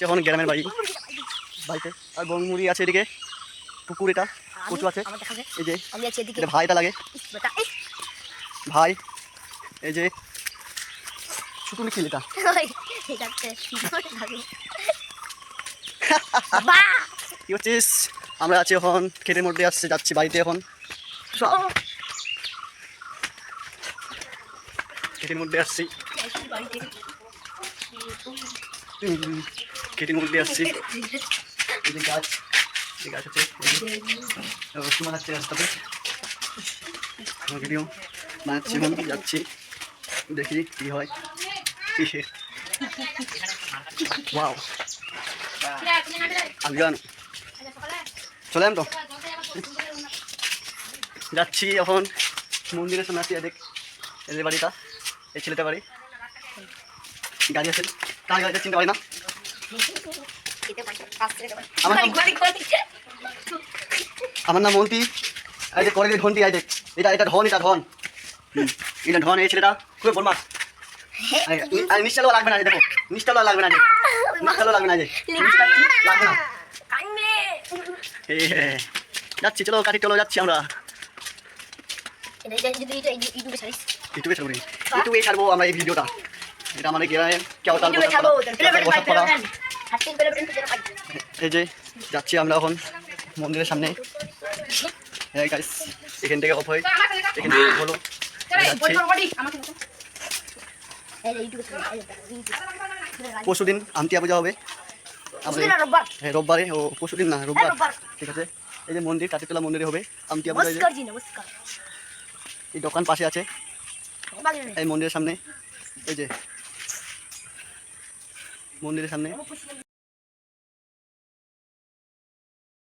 এখন গ্রামের বাড়ি বাড়িতে আর বংমুড়ি আছে এদিকে পুকুর, এটা কচু আছে, এই যে এটা ভাইটা লাগে ভাই, এই যে ছোট নিখিল এটা কি হচ্ছিস? আমরা আছি এখন ক্ষেতের মধ্যে, আসছে যাচ্ছি বাড়িতে এখন ক্ষেতের মধ্যে আসছি, ক্ষেতের মধ্যে আসছি, এই যে গাছ, এই গাছ আছে রসুন বানাচ্ছে রাস্তাতে, ভিডিও বানাচ্ছি এখন যাচ্ছি, দেখি কি হয়। ওয়াও আফগান চলে তো যাচ্ছি এখন মন্দিরের সামনে আছি, দেখ এদের বাড়িটা, এই ছেলেটা বাড়ি, গাড়ি আছে, কার গাড়িটা চিনতে পারি না। আমার নাম মন্ত্রী, এই যে কলেজের ঘন্টি, আই দেখ এটা এটা ধন, এটা ধন, এটা ধন, এই ছেলেটা খুবই বদমাস, নিশ্চয় লাগবে না, দেখো নিশ্চয় লাগবে না, নিশ্চয় লাগবে না, লাগবে না, যাচ্ছি, চলো কাটি, চলো যাচ্ছি আমরা ইউটিউবে ছাড়বো আমরা এই ভিডিওটা, এটা আমাদের গ্রামে কেউ তাল করা। এই যে যাচ্ছি আমরা এখন মন্দিরের সামনে, এখান থেকে অফ হয়, এখান থেকে হলো পরশুদিন আমতিয়া পূজা হবে, রোববারে, ও পরশুদিন না রোববার, ঠিক আছে। এই যে মন্দির কাটিতলা মন্দিরে হবে আমতিয়া পূজা, এই দোকান পাশে আছে এই মন্দিরের সামনে, এই যে মন্দিরের সামনে